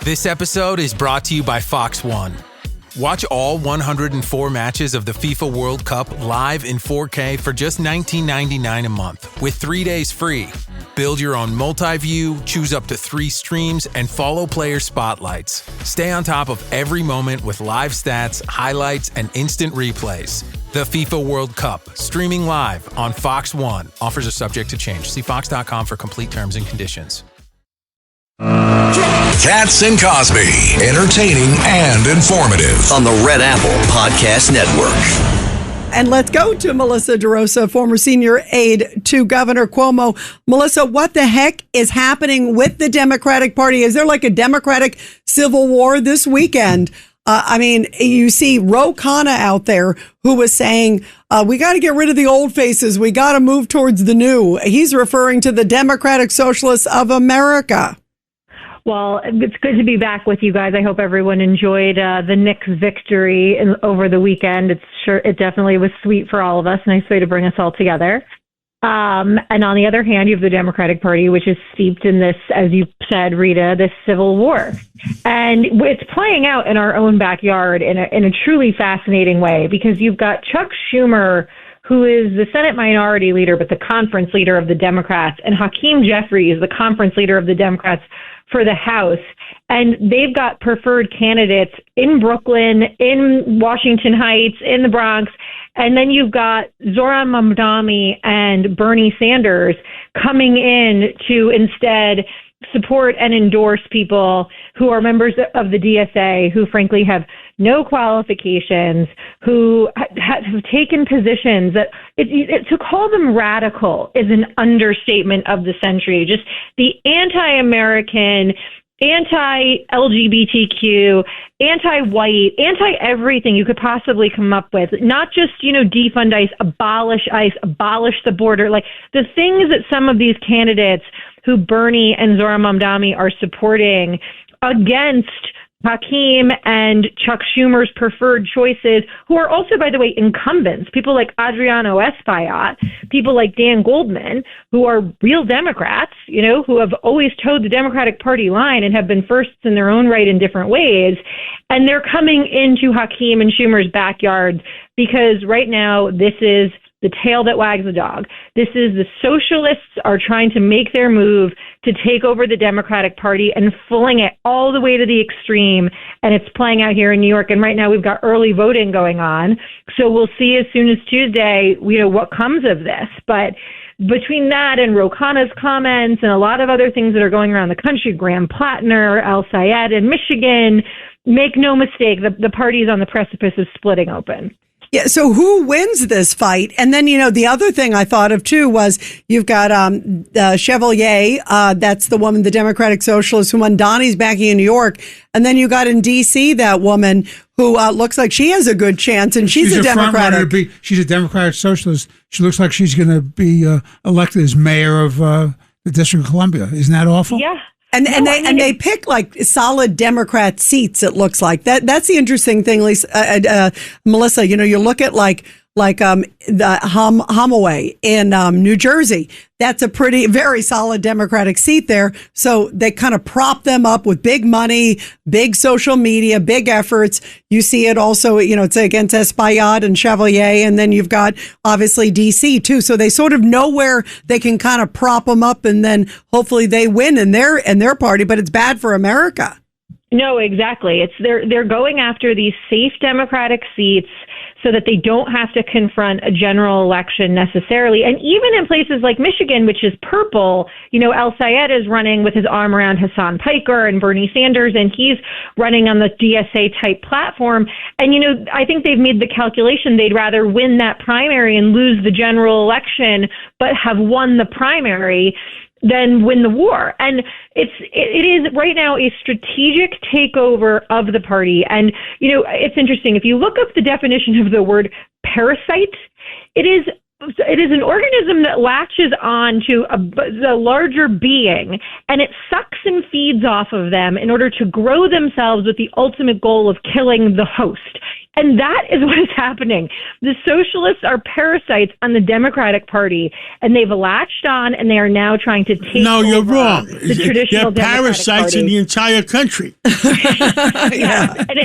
This episode is brought to you by Fox One. Watch all 104 matches of the FIFA World Cup live in 4K for just $19.99 a month with 3 days free. Build your own multi-view, choose up to 3 streams, and follow player spotlights. Stay on top of every moment with live stats, highlights, and instant replays. The FIFA World Cup, streaming live on Fox One. Offers are subject to change. See fox.com for complete terms and conditions. Katz and Cosby, entertaining and informative on the Red Apple Podcast Network. And let's go to Melissa DeRosa, former senior aide to Governor Cuomo. Melissa, what the heck is happening with the Democratic Party? Is there like a Democratic civil war this weekend? You see Ro Khanna out there who was saying, we got to get rid of the old faces. We got to move towards the new. He's referring to the Democratic Socialists of America. Well, it's good to be back with you guys. I hope everyone enjoyed the Knicks victory over the weekend. It definitely was sweet for all of us. Nice way to bring us all together. And on the other hand, you have the Democratic Party, which is steeped in this, as you said, Rita, this civil war. And it's playing out in our own backyard in a truly fascinating way, because you've got Chuck Schumer, who is the Senate Minority Leader, but the conference leader of the Democrats, and Hakeem Jeffries, the conference leader of the Democrats for the House. And they've got preferred candidates in Brooklyn, in Washington Heights, in the Bronx. And then you've got Zohran Mamdani and Bernie Sanders coming in to instead support and endorse people who are members of the DSA, who frankly have no qualifications, who have taken positions that to call them radical is an understatement of the century. Just the anti-American, anti-LGBTQ, anti-white, anti-everything you could possibly come up with. Not just, defund ICE, abolish the border. Like the things that some of these candidates who Bernie and Zohran Mamdani are supporting against Hakeem and Chuck Schumer's preferred choices, who are also, by the way, incumbents, people like Adriano Espaillat, people like Dan Goldman, who are real Democrats, who have always towed the Democratic Party line and have been firsts in their own right in different ways. And they're coming into Hakeem and Schumer's backyard because right now this is the tail that wags the dog. This is the socialists are trying to make their move to take over the Democratic Party and fooling it all the way to the extreme. And it's playing out here in New York. And right now we've got early voting going on. So we'll see as soon as Tuesday, what comes of this. But between that and Ro Khanna's comments and a lot of other things that are going around the country, Graham Plattner, Al Sayed in Michigan, make no mistake, the party is on the precipice of splitting open. Yeah. So who wins this fight? And then, the other thing I thought of, too, was you've got Chevalier. That's the woman, the Democratic Socialist, who Mamdani's backing in New York. And then you got in D.C. that woman who looks like she has a good chance. And she's a Democratic. She's a Democratic Socialist. She looks like she's going to be elected as mayor of the District of Columbia. Isn't that awful? Yeah. And they pick like solid Democrat seats. It looks like that's the interesting thing, Lisa, Melissa. You look at like the Holloway in New Jersey. That's a very solid Democratic seat there. So they kind of prop them up with big money, big social media, big efforts. You see it also, it's against Espaillat and Chevalier. And then you've got obviously DC too. So they sort of know where they can kind of prop them up, and then hopefully they win in their party, but it's bad for America. No, exactly. They're going after these safe Democratic seats so that they don't have to confront a general election necessarily. And even in places like Michigan, which is purple, Al Sayed is running with his arm around Hassan Piker and Bernie Sanders, and he's running on the DSA type platform. And, I think they've made the calculation they'd rather win that primary and lose the general election, but have won the primary than win the war. And it is right now a strategic takeover of the party. And, it's interesting. If you look up the definition of the word parasite, it is an organism that latches on to the larger being, and it sucks and feeds off of them in order to grow themselves with the ultimate goal of killing the host. And that is what is happening. The socialists are parasites on the Democratic Party, and they've latched on, and they are now trying to take No, you're over wrong. the traditional They're parasites Democratic in the Party. entire country. Yeah. And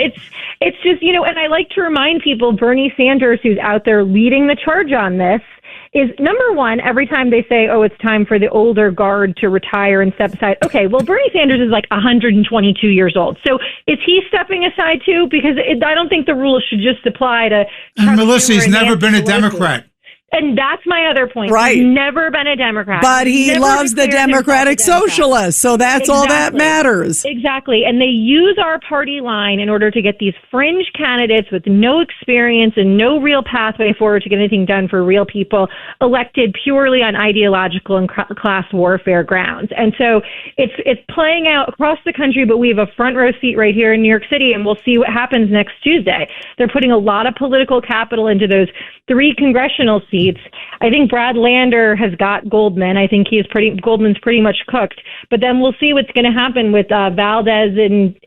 it's just, and I like to remind people, Bernie Sanders, who's out there leading the charge on this, is number one, every time they say, oh, it's time for the older guard to retire and step aside. Okay, well, Bernie Sanders is like 122 years old. So is he stepping aside too? Because I don't think the rules should just apply to And Melissa, he's Schumer and never Nancy been a Pelosi. Democrat. And that's my other point. Right. He's never been a Democrat. But he Never loves the declared himself a Democratic Democrat. Socialists, so that's all that matters. Exactly. And they use our party line in order to get these fringe candidates with no experience and no real pathway forward to get anything done for real people elected purely on ideological and class warfare grounds. And so it's playing out across the country, but we have a front row seat right here in New York City, and we'll see what happens next Tuesday. They're putting a lot of political capital into those 3 congressional seats. I think Brad Lander has got Goldman. I think Goldman's pretty much cooked. But then we'll see what's going to happen with Valdez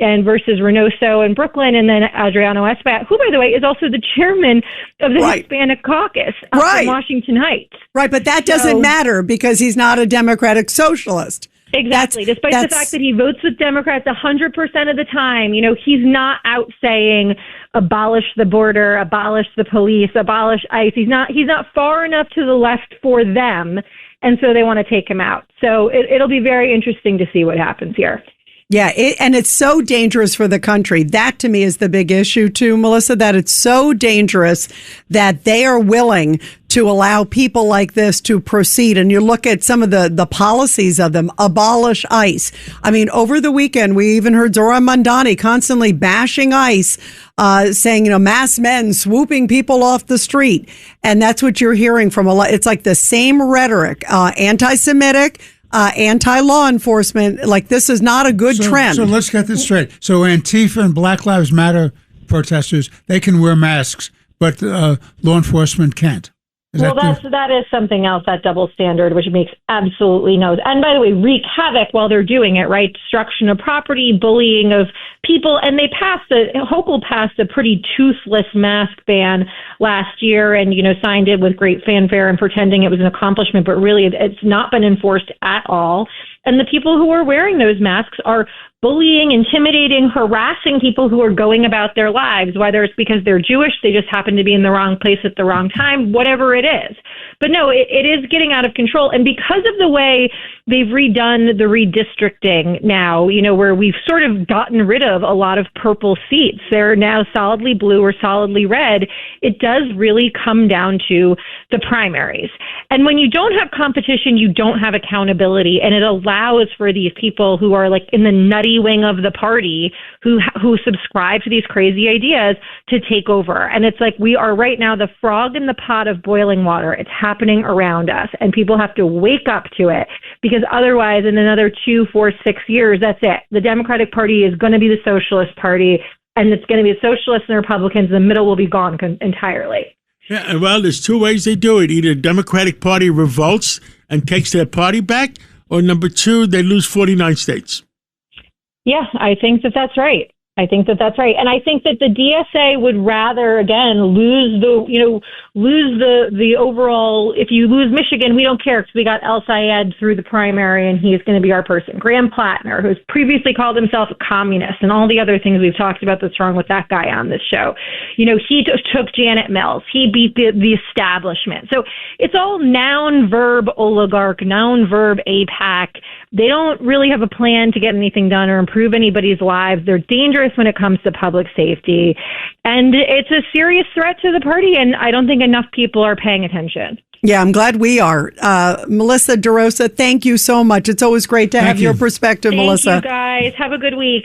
and versus Reynoso in Brooklyn, and then Adriano Espaillat, who, by the way, is also the chairman of the Hispanic Caucus in Washington Heights. Right, but that doesn't matter because he's not a Democratic Socialist. Exactly. Despite the fact that he votes with Democrats 100% of the time, he's not out saying abolish the border, abolish the police, abolish ICE. He's not far enough to the left for them, and so they want to take him out. So it'll be very interesting to see what happens here. Yeah, and it's so dangerous for the country. That, to me, is the big issue, too, Melissa, that it's so dangerous that they are willing to allow people like this to proceed. And you look at some of the policies of them, abolish ICE. I mean, over the weekend, we even heard Zohran Mamdani constantly bashing ICE, saying, mass men swooping people off the street. And that's what you're hearing from a lot. It's like the same rhetoric, anti-Semitic, anti-law enforcement. Like, this is not a good trend. So let's get this straight. So Antifa and Black Lives Matter protesters, they can wear masks, but law enforcement can't. That is something else, that double standard, which makes absolutely no sense. And by the way, wreak havoc while they're doing it, right? Destruction of property, bullying of people. And Hochul passed a pretty toothless mask ban last year and, signed it with great fanfare and pretending it was an accomplishment, but really it's not been enforced at all. And the people who are wearing those masks are bullying, intimidating, harassing people who are going about their lives, whether it's because they're Jewish, they just happen to be in the wrong place at the wrong time, whatever it is. But no, it is getting out of control. And because of the way they've redone the redistricting now, where we've sort of gotten rid of a lot of purple seats, they're now solidly blue or solidly red, it does really come down to the primaries. And when you don't have competition, you don't have accountability, and it allows for these people who are like in the nutty wing of the party who subscribe to these crazy ideas to take over. And it's like we are right now the frog in the pot of boiling water. It's happening around us, and people have to wake up to it, because otherwise in another 2, 4, 6 years, that's it. The Democratic Party is going to be the Socialist Party, and it's going to be the Socialists and Republicans. The middle will be gone entirely. Yeah, well, there's 2 ways they do it. Either the Democratic Party revolts and takes their party back, or number 2, they lose 49 states. Yeah, I think that's right. And I think that the DSA would rather, again, lose the overall. If you lose Michigan, we don't care because we got El Sayed through the primary, and he's going to be our person. Graham Plattner, who's previously called himself a communist, and all the other things we've talked about that's wrong with that guy on this show. He took Janet Mills. He beat the establishment. So it's all noun, verb, oligarch, noun, verb, AIPAC. They don't really have a plan to get anything done or improve anybody's lives. They're dangerous when it comes to public safety. And it's a serious threat to the party, and I don't think enough people are paying attention. Yeah, I'm glad we are. Melissa DeRosa, thank you so much. It's always great to have your perspective, Melissa. Thank you, guys. Have a good week.